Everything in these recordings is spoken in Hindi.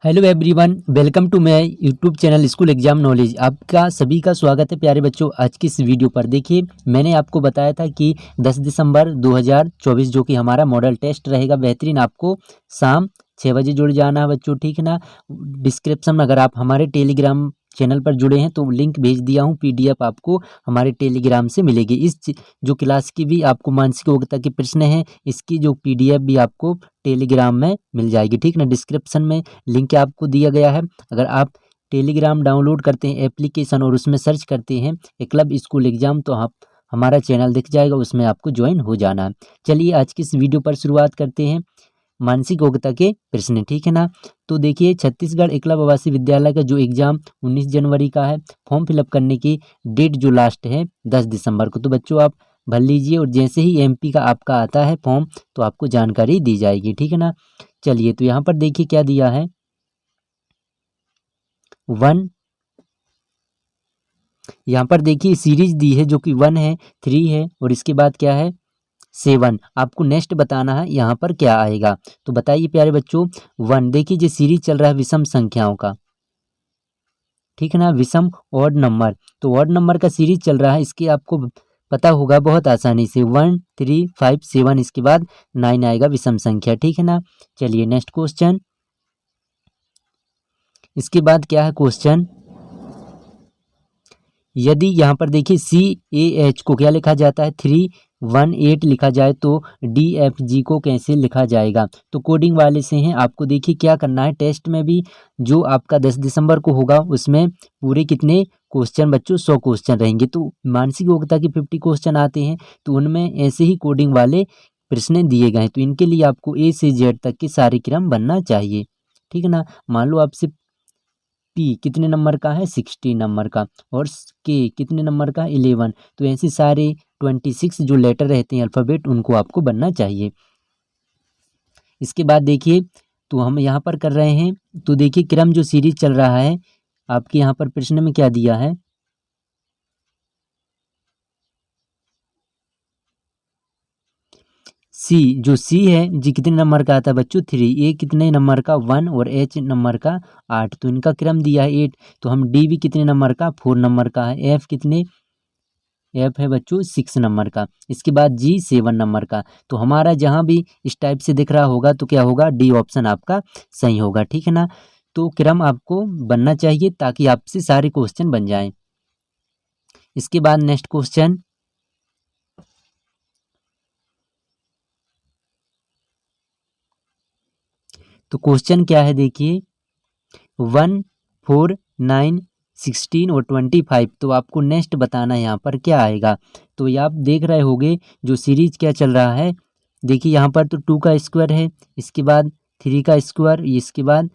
Hello everyone, welcome to my YouTube channel school exam knowledge. आपका सभी का स्वागत है प्यारे बच्चों। आज की इस वीडियो पर देखिए, मैंने आपको बताया था कि 10 दिसंबर 2024 जो कि हमारा मॉडल टेस्ट रहेगा बेहतरीन, आपको शाम 6 बजे जुड़ जाना है बच्चों, ठीक है ना। डिस्क्रिप्शन में अगर आप हमारे टेलीग्राम चैनल पर जुड़े हैं तो लिंक भेज दिया हूँ, पीडीएफ आपको हमारे टेलीग्राम से मिलेगी। जो क्लास की भी आपको मानसिक योग्यता के प्रश्न हैं, इसकी जो पीडीएफ भी आपको टेलीग्राम में मिल जाएगी, ठीक ना। डिस्क्रिप्शन में लिंक आपको दिया गया है। अगर आप टेलीग्राम डाउनलोड करते हैं एप्लीकेशन और उसमें सर्च करते हैं क्लब स्कूल एग्जाम, तो आप हमारा चैनल दिख जाएगा, उसमें आपको ज्वाइन हो जाना है। चलिए आज की इस वीडियो पर शुरुआत करते हैं मानसिक योग्यता के प्रश्न, ठीक है ना। तो देखिए, छत्तीसगढ़ एकलव्य आवासीय विद्यालय का जो एग्जाम 19 जनवरी का है, फॉर्म फिलअप करने की डेट जो लास्ट है 10 दिसंबर को। तो बच्चों आप भर लीजिए और जैसे ही एमपी का आपका आता है फॉर्म तो आपको जानकारी दी जाएगी, ठीक है ना। चलिए, तो यहाँ पर देखिए क्या दिया है, 1, यहाँ पर देखिए सीरीज दी है जो कि 1 है, 3 है और इसके बाद क्या है 7। आपको नेक्स्ट बताना है यहाँ पर क्या आएगा। तो बताइए प्यारे बच्चों, 1 देखिए जो सीरीज चल रहा है विषम संख्याओं का, ठीक है ना, विषम ऑड नंबर। तो ऑड नंबर का सीरीज चल रहा है, इसकी आपको पता होगा बहुत आसानी से, 1 3 5 7, इसके बाद 9 आएगा विषम संख्या, ठीक है ना। चलिए नेक्स्ट क्वेश्चन, इसके बाद क्या है क्वेश्चन, यदि यहाँ पर देखिए CAH को क्या लिखा जाता है 318 लिखा जाए तो DFG को कैसे लिखा जाएगा। तो कोडिंग वाले से हैं, आपको देखिए क्या करना है, टेस्ट में भी जो आपका 10 दिसंबर को होगा उसमें पूरे कितने क्वेश्चन बच्चों, 100 क्वेश्चन रहेंगे। तो मानसिक योग्यता के 50 क्वेश्चन आते हैं, तो उनमें ऐसे ही कोडिंग वाले प्रश्न दिए गए हैं। तो इनके लिए आपको A से Z तक के सारे क्रम बनना चाहिए, ठीक है ना। मान लो आपसे P कितने नंबर का है 60 नंबर का, और K कितने नंबर का 11। तो ऐसे सारे 26 जो लेटर रहते हैं अल्फ़ाबेट, उनको आपको बनना चाहिए। इसके बाद देखिए, तो हम यहाँ पर कर रहे हैं, तो देखिए क्रम जो सीरीज चल रहा है आपके यहाँ पर प्रश्न में क्या दिया है, सी, जो सी है जी कितने नंबर का आता है बच्चों 3, ए कितने नंबर का 1 और एच नंबर का 8। तो इनका क्रम दिया है 8। तो हम डी भी कितने नंबर का 4 नंबर का है, एफ कितने, एफ है बच्चों 6 नंबर का, इसके बाद जी 7 नंबर का। तो हमारा जहाँ भी इस टाइप से दिख रहा होगा तो क्या होगा, डी ऑप्शन आपका सही होगा, ठीक है ना। तो क्रम आपको बनना चाहिए ताकि आपसे सारे क्वेश्चन बन जाएं। इसके बाद नेक्स्ट क्वेश्चन, तो क्वेश्चन क्या है देखिए, 1 4 9 16 और 25। तो आपको नेक्स्ट बताना है यहाँ पर क्या आएगा। तो ये आप देख रहे होंगे जो सीरीज क्या चल रहा है, देखिए यहाँ पर तो 2 का स्क्वायर है, इसके बाद 3 का स्क्वायर, इसके बाद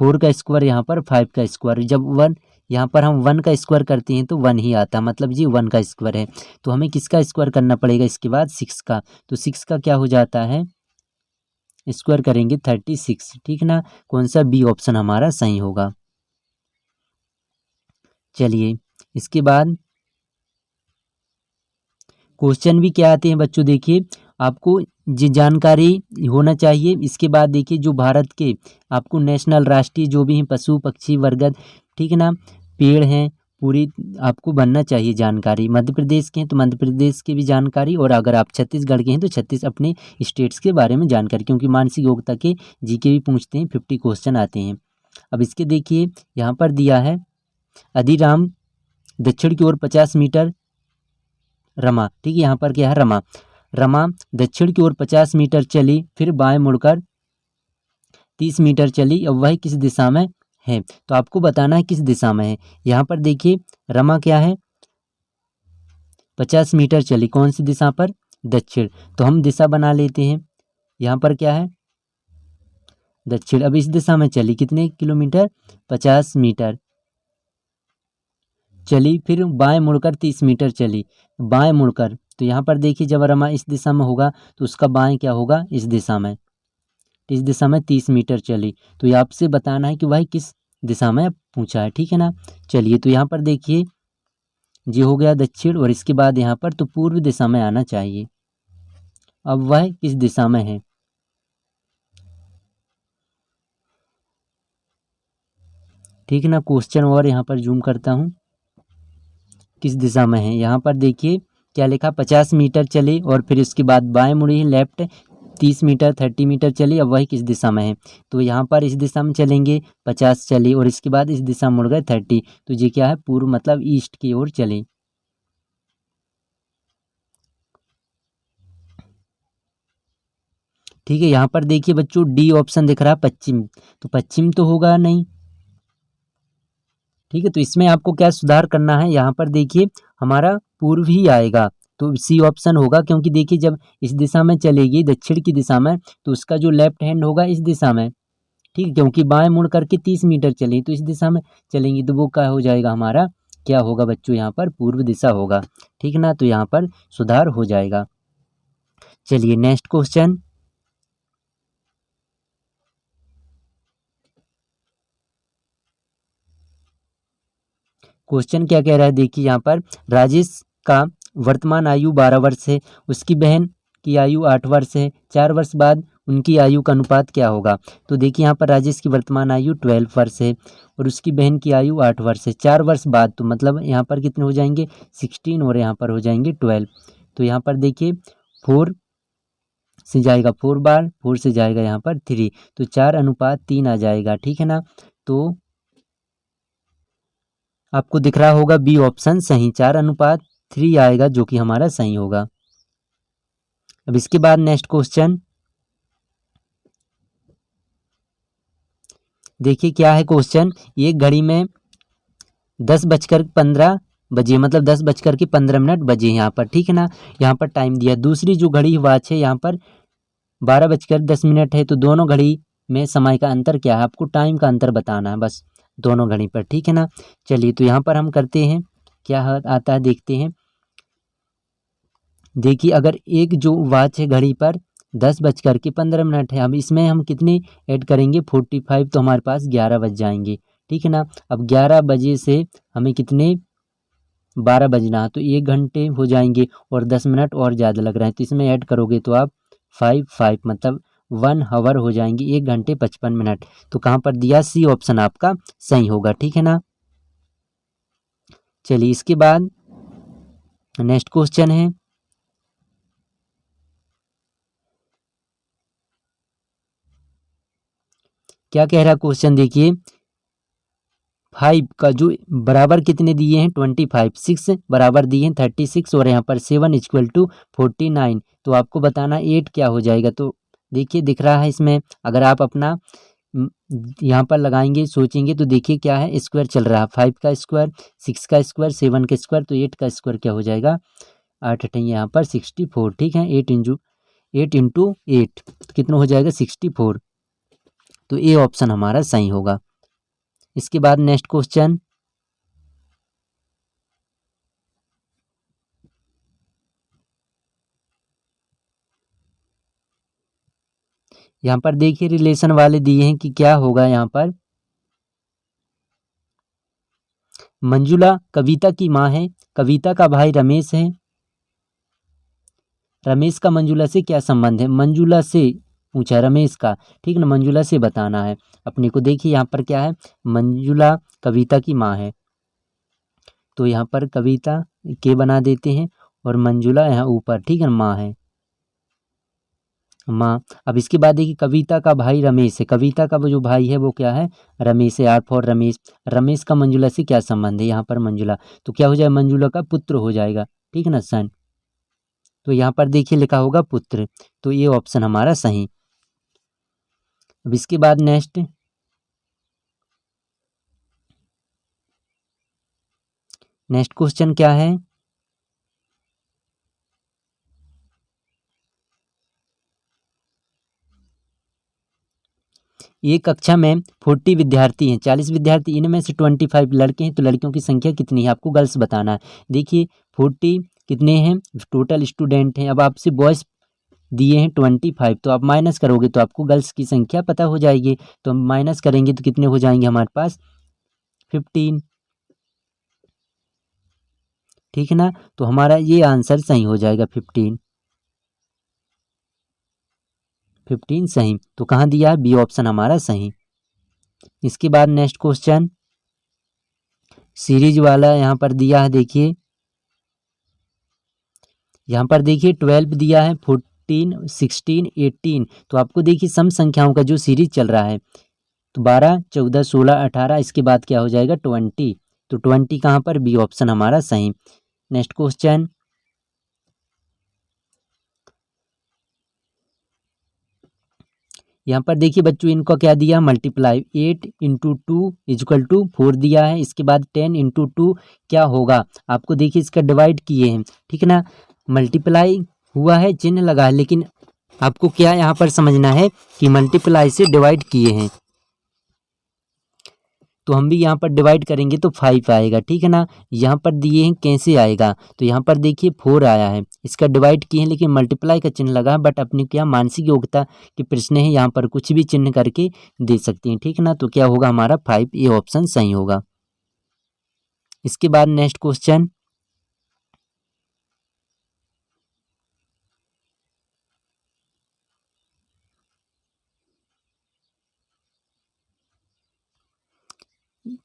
4 का स्क्वायर, यहाँ पर 5 का स्क्वायर। जब 1 यहाँ पर हम 1 का स्क्वायर करते हैं तो 1 ही आता है, मतलब जी 1 का स्क्वायर है। तो हमें किसका स्क्वायर करना पड़ेगा इसके बाद 6 का। तो 6 का क्या हो जाता है, स्क्वायर करेंगे 36, ठीक ना। कौन सा बी ऑप्शन हमारा सही होगा। चलिए इसके बाद क्वेश्चन भी क्या आते हैं बच्चों, देखिए आपको ये जानकारी होना चाहिए। इसके बाद देखिए जो भारत के आपको नेशनल राष्ट्रीय जो भी हैं पशु पक्षी वर्गद, ठीक है ना, पेड़ हैं, पूरी आपको बनना चाहिए जानकारी। मध्य प्रदेश के हैं तो मध्य प्रदेश की भी जानकारी, और अगर आप छत्तीसगढ़ के हैं तो छत्तीस अपने स्टेट्स के बारे में जानकारी, क्योंकि मानसिक योग्यता के जीके भी पूछते हैं, 50 क्वेश्चन आते हैं। अब इसके देखिए यहाँ पर दिया है, अधिराम दक्षिण की ओर 50 मीटर रमा, ठीक है, यहाँ पर क्या है रमा, रमा दक्षिण की ओर 50 मीटर चली, फिर बाएं मुड़कर 30 मीटर चली, अब वह किस दिशा में है। तो आपको बताना है किस दिशा में है। यहाँ पर देखिए रमा क्या है 50 मीटर चली, कौन सी दिशा पर, दक्षिण। तो हम दिशा बना लेते हैं, यहाँ पर क्या है दक्षिण। अब इस दिशा में चली कितने किलोमीटर 50 मीटर चली, फिर बाएं मुड़कर 30 मीटर चली, बाएं मुड़कर। तो यहाँ पर देखिए जब रमा इस दिशा में होगा तो उसका बाएं क्या होगा इस दिशा में, इस दिशा में 30 मीटर चली। तो ये आपसे बताना है कि वह किस दिशा में पूछा है, ठीक है ना। चलिए तो यहाँ पर देखिए ये हो गया दक्षिण, और इसके बाद यहाँ पर तो पूर्व दिशा में आना चाहिए। अब वह किस दिशा में है, ठीक है ना। क्वेश्चन और यहाँ पर जूम करता हूँ, किस दिशा में है। यहाँ पर देखिए क्या लिखा, 50 मीटर चले और फिर इसके बाद बाएं मुड़ी लेफ्ट, 30 मीटर 30 मीटर चली, अब वही किस दिशा में है। तो यहाँ पर इस दिशा में चलेंगे, 50 चले और इसके बाद इस दिशा में मुड़ गए 30, तो ये क्या है, पूर्व मतलब ईस्ट की ओर चले। ठीक है, यहाँ पर देखिए बच्चों डी ऑप्शन दिख रहा है पश्चिम, तो पश्चिम तो होगा नहीं। ठीक है, तो इसमें आपको क्या सुधार करना है, यहाँ पर देखिए हमारा पूर्व ही आएगा, तो सी ऑप्शन होगा, क्योंकि देखिए जब इस दिशा में चलेगी दक्षिण की दिशा में, तो उसका जो लेफ्ट हैंड होगा इस दिशा में। ठीक है, क्योंकि बाएं मुड़ करके 30 मीटर चले तो इस दिशा में चलेंगी, तो वो क्या हो जाएगा हमारा, क्या होगा बच्चों, यहाँ पर पूर्व दिशा होगा। ठीक है ना, तो यहाँ पर सुधार हो जाएगा। चलिए नेक्स्ट क्वेश्चन। क्वेश्चन क्या कह रहा है, देखिए यहाँ पर राजेश का वर्तमान आयु 12 वर्ष है, उसकी बहन की आयु 8 वर्ष है, 4 वर्ष बाद उनकी आयु का अनुपात क्या होगा। तो देखिए यहाँ पर राजेश की वर्तमान आयु 12 वर्ष है और उसकी बहन की आयु 8 वर्ष है। 4 वर्ष बाद तो मतलब यहाँ पर कितने हो जाएंगे, 16 और यहाँ पर हो जाएंगे 12। तो यहाँ पर देखिए 4 से जाएगा 4 बार, 4 से जाएगा यहाँ पर 3, तो 4:3 आ जाएगा। ठीक है ना, तो आपको दिख रहा होगा बी ऑप्शन सही, 4:3 आएगा जो कि हमारा सही होगा। अब इसके बाद नेक्स्ट क्वेश्चन देखिए क्या है क्वेश्चन, एक घड़ी में 10:15 बजे, मतलब 10:15 बजे यहाँ पर। ठीक है ना, यहाँ पर टाइम दिया। दूसरी जो घड़ी वॉच है यहाँ पर 12:10 है, तो दोनों घड़ी में समय का अंतर क्या है, आपको टाइम का अंतर बताना है बस दोनों घड़ी पर। ठीक है ना, चलिए तो यहाँ पर हम करते हैं, क्या आता है देखते हैं। देखिए अगर एक जो वॉच है घड़ी पर 10:15 है, अब इसमें हम कितने ऐड करेंगे, 45, तो हमारे पास 11 बज जाएंगे। ठीक है ना, अब 11 बजे से हमें कितने 12 बजना, तो 1 घंटे हो जाएंगे और 10 मिनट और ज़्यादा लग रहे हैं, तो इसमें ऐड करोगे तो आप 5 मतलब 1 आवर हो जाएंगे, 1 घंटे 55 मिनट। तो कहाँ पर दिया, सी ऑप्शन आपका सही होगा। ठीक है ना, चलिए इसके बाद नेक्स्ट क्वेश्चन है, क्या कह रहा क्वेश्चन देखिए, 5 का जो बराबर कितने दिए हैं 25, 6 बराबर दिए हैं 36 और यहाँ पर 7 = 49, तो आपको बताना 8 क्या हो जाएगा। तो देखिए दिख रहा है इसमें, अगर आप अपना यहाँ पर लगाएंगे सोचेंगे तो देखिए क्या है, स्क्वायर चल रहा है, 5 का स्क्वायर, 6 का स्क्वायर, 7 का स्क्वायर, तो 8 का स्क्वायर क्या हो जाएगा, 8 8 यहाँ पर 64। ठीक है, 8 इंटू 8 तो कितना हो जाएगा 64, तो ए ऑप्शन हमारा सही होगा। इसके बाद नेक्स्ट क्वेश्चन, यहाँ पर देखिए रिलेशन वाले दिए हैं कि क्या होगा, यहाँ पर मंजुला कविता की माँ है, कविता का भाई रमेश है, रमेश का मंजुला से क्या संबंध है, मंजुला से पूछा रमेश का। ठीक ना, मंजुला से बताना है अपने को। देखिए यहाँ पर क्या है, मंजुला कविता की माँ है, तो यहाँ पर कविता के बना देते हैं और मंजुला यहाँ ऊपर। ठीक है, माँ है, माँ। अब इसके बाद देखिए कविता का भाई रमेश है, कविता का वो जो भाई है वो क्या है, रमेश है, आर फॉर रमेश। रमेश का मंजुला से क्या संबंध है, यहाँ पर मंजुला, तो क्या हो जाएगा, मंजुला का पुत्र हो जाएगा। ठीक है ना, सन, तो यहाँ पर देखिए लिखा होगा पुत्र, तो ये ऑप्शन हमारा सही। अब इसके बाद नेक्स्ट क्वेश्चन क्या है, एक कक्षा में 40 विद्यार्थी हैं, 40 विद्यार्थी, इनमें से 25 लड़के हैं, तो लड़कियों की संख्या कितनी है, आपको गर्ल्स बताना है। देखिए 40 कितने हैं टोटल स्टूडेंट हैं, अब आपसे बॉयज़ दिए हैं 25, तो आप माइनस करोगे तो आपको गर्ल्स की संख्या पता हो जाएगी। तो हम माइनस करेंगे तो कितने हो जाएंगे हमारे पास 15। ठीक है ना, तो हमारा ये आंसर सही हो जाएगा 15, 15 सही। तो कहाँ दिया है, बी ऑप्शन हमारा सही। इसके बाद नेक्स्ट क्वेश्चन, सीरीज वाला यहाँ पर दिया है। देखिए यहाँ पर देखिए 12 दिया है, 14, 16, 18। तो आपको देखिए सम संख्याओं का जो सीरीज चल रहा है, तो 12, 14, 16, 18, इसके बाद क्या हो जाएगा 20। तो 20 कहाँ पर, बी ऑप्शन हमारा सही। नेक्स्ट क्वेश्चन, यहाँ पर देखिए बच्चों इनको क्या दिया, मल्टीप्लाई 8 इंटू 2 इजक्वल टू 4 दिया है। इसके बाद 10 इंटू 2 क्या होगा, आपको देखिए इसका डिवाइड किए हैं, ठीक है ना। मल्टीप्लाई हुआ है, चिन्ह लगा है, लेकिन आपको क्या यहाँ पर समझना है कि मल्टीप्लाई से डिवाइड किए हैं। तो हम भी यहाँ पर डिवाइड करेंगे तो 5 आएगा, ठीक है ना। यहाँ पर दिए हैं कैसे आएगा, तो यहाँ पर देखिए 4 आया है, इसका डिवाइड किए हैं लेकिन मल्टीप्लाई का चिन्ह लगा है। बट अपनी क्या मानसिक योग्यता के प्रश्न है, यहाँ पर कुछ भी चिन्ह करके दे सकते हैं, ठीक है ना। तो क्या होगा हमारा 5, ये ऑप्शन सही होगा। इसके बाद नेक्स्ट क्वेश्चन,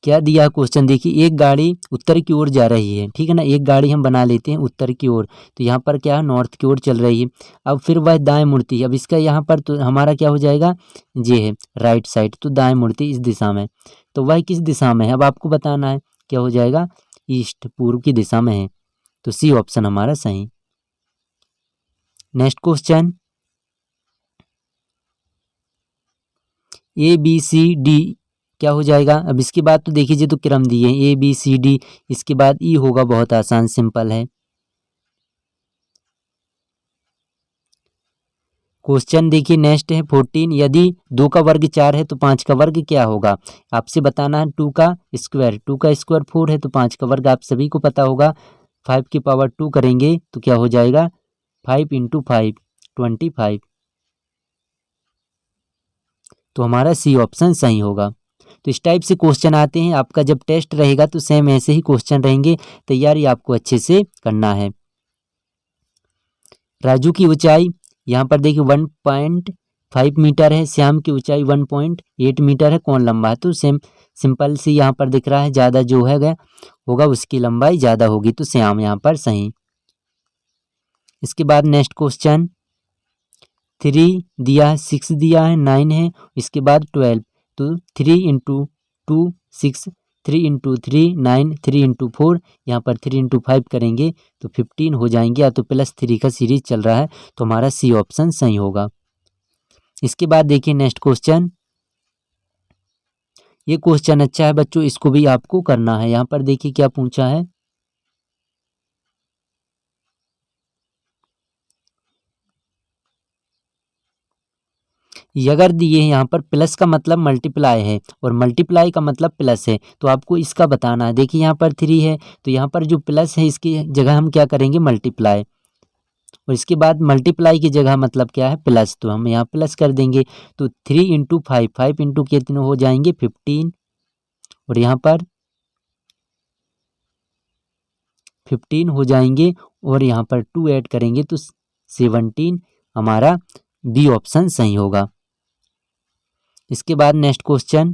क्या दिया क्वेश्चन देखिए, एक गाड़ी उत्तर की ओर जा रही है, ठीक है ना। एक गाड़ी हम बना लेते हैं उत्तर की ओर, तो यहाँ पर क्या है नॉर्थ की ओर चल रही है। अब फिर वह दाएं मुड़ती है, अब इसका यहाँ पर तो हमारा क्या हो जाएगा, ये है राइट साइड, तो दाएं मुड़ती इस दिशा में, तो वह किस दिशा में है अब आपको बताना है, क्या हो जाएगा ईस्ट, पूर्व की दिशा में है। तो सी ऑप्शन हमारा सही। नेक्स्ट क्वेश्चन, ABCD क्या हो जाएगा। अब इसके बाद तो देखिए तो क्रम दिए हैं ABCD, इसके बाद ई होगा, बहुत आसान सिंपल है। क्वेश्चन देखिए नेक्स्ट है 14, यदि 2 का वर्ग 4 है तो 5 का वर्ग क्या होगा। आपसे बताना है 2 का स्क्वायर, 2 का स्क्वायर 4 है तो 5 का वर्ग आप सभी को पता होगा, 5 की पावर 2 करेंगे तो क्या हो जाएगा 5 इंटू 5, 25। तो हमारा सी ऑप्शन सही होगा। तो इस टाइप से क्वेश्चन आते हैं, आपका जब टेस्ट रहेगा तो सेम ऐसे ही क्वेश्चन रहेंगे, तैयारी आपको अच्छे से करना है। राजू की ऊंचाई यहाँ पर देखिए 1.5 मीटर है, श्याम की ऊंचाई 1.8 मीटर है, कौन लंबा है, तो सेम सिंपल सी यहाँ पर दिख रहा है, ज़्यादा जो है गया होगा उसकी लंबाई ज़्यादा होगी, तो श्याम यहाँ पर सही। इसके बाद नेक्स्ट क्वेश्चन, 3 दिया है, 6 दिया है, 9 है, इसके बाद 12, तो 3 इंटू 2 6, 3 इंटू 3 9, 3 इंटू 4, यहाँ पर 3 इंटू 5 करेंगे तो 15 हो जाएंगे, या तो +3 का सीरीज चल रहा है, तो हमारा सी ऑप्शन सही होगा। इसके बाद देखिए नेक्स्ट क्वेश्चन, ये क्वेश्चन अच्छा है बच्चों, इसको भी आपको करना है। यहाँ पर देखिए क्या पूछा है, अगर दिए यहाँ पर प्लस का मतलब मल्टीप्लाई है और मल्टीप्लाई का मतलब प्लस है, तो आपको इसका बताना है। देखिए यहाँ पर 3 है, तो यहाँ पर जो प्लस है इसकी जगह हम क्या करेंगे मल्टीप्लाई, और इसके बाद मल्टीप्लाई की जगह मतलब क्या है प्लस, तो हम यहाँ प्लस कर देंगे। तो 3 इंटू 5, 5 इंटू कितने हो जाएंगे 15, और यहाँ पर 15 हो जाएंगे, और यहाँ पर 2 ऐड करेंगे तो 17, हमारा बी ऑप्शन सही होगा। इसके बाद नेक्स्ट क्वेश्चन,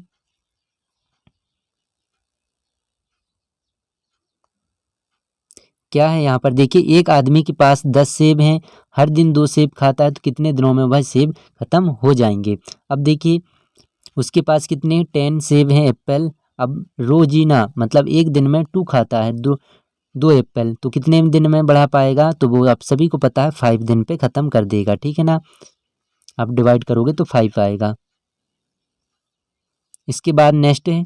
क्या है यहाँ पर देखिए, एक आदमी के पास 10 सेब हैं, हर दिन 2 सेब खाता है, तो कितने दिनों में वह सेब खत्म हो जाएंगे। अब देखिए उसके पास कितने 10 सेब हैं एप्पल, अब रोजीना मतलब एक दिन में 2 खाता है, दो एप्पल, तो कितने दिन में बढ़ा पाएगा, तो वो आप सभी को पता है 5 दिन पे ख़त्म कर देगा, ठीक है ना। आप डिवाइड करोगे तो 5 आएगा। इसके बाद नेक्स्ट है,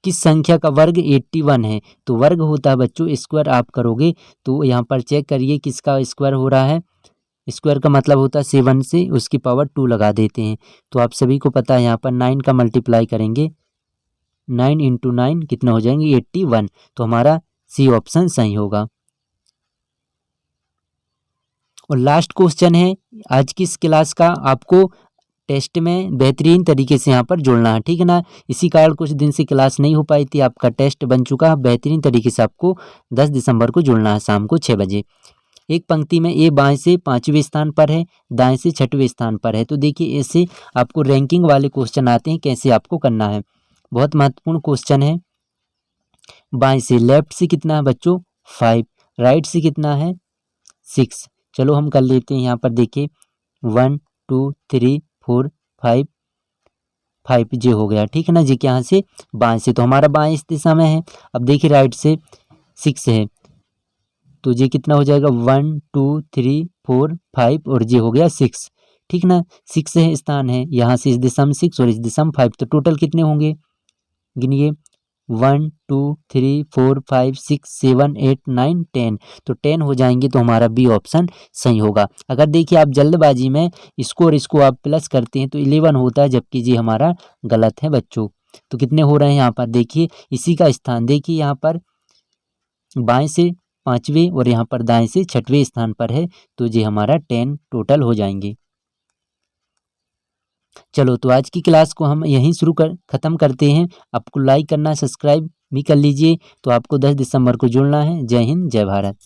किस संख्या का वर्ग 81 है, तो वर्ग होता है बच्चों स्क्वायर, आप करोगे तो यहाँ पर चेक करिए किसका स्क्वायर हो रहा है, स्क्वायर का मतलब होता है 7 से उसकी पावर 2 लगा देते हैं, तो आप सभी को पता है यहाँ पर 9 का मल्टीप्लाई करेंगे, 9 इंटू 9 कितना हो जाएंगे 81, तो हमारा सी ऑप्शन सही होगा। और लास्ट क्वेश्चन है आज की इस क्लास का, आपको टेस्ट में बेहतरीन तरीके से यहाँ पर जुड़ना है, ठीक है ना। इसी कारण कुछ दिन से क्लास नहीं हो पाई थी, आपका टेस्ट बन चुका है, बेहतरीन तरीके से आपको 10 दिसंबर को जुड़ना है शाम को 6 बजे। एक पंक्ति में ए बाएं से 5वें स्थान पर है, दाएं से 6वें स्थान पर है, तो देखिए ऐसे आपको रैंकिंग वाले क्वेश्चन आते हैं, कैसे आपको करना है। बहुत महत्वपूर्ण क्वेश्चन है। बाएं से लेफ्ट से कितना है बच्चों 5, राइट से कितना है 6। चलो हम कर लेते हैं यहाँ पर देखिए 1 2 3 4 5 5 जे हो गया, ठीक है ना जी, के यहाँ से बाएं से, तो हमारा बाएं इस दिशा में है। अब देखिए राइट से 6 है तो ये कितना हो जाएगा 1 2 3 4 5 और ये हो गया 6, ठीक ना। 6 है स्थान है, यहाँ से इस दिशा में 6 और इस दिशा में 5, तो टोटल कितने होंगे गिनिए 1 2 3 4 5 6 7 8 9 10, तो 10 हो जाएंगे, तो हमारा बी ऑप्शन सही होगा। अगर देखिए आप जल्दबाजी में इसको और इसको आप प्लस करते हैं तो 11 होता है, जबकि ये हमारा गलत है बच्चों। तो कितने हो रहे हैं यहाँ पर देखिए, इसी का स्थान देखिए यहाँ पर बाएं से 5वें और यहाँ पर दाएं से 6वें स्थान पर है, तो ये हमारा 10 टोटल हो जाएंगे। चलो तो आज की क्लास को हम यहीं ख़त्म करते हैं। आपको लाइक करना, सब्सक्राइब भी कर लीजिए। तो आपको 10 दिसंबर को जुड़ना है। जय हिंद, जय भारत।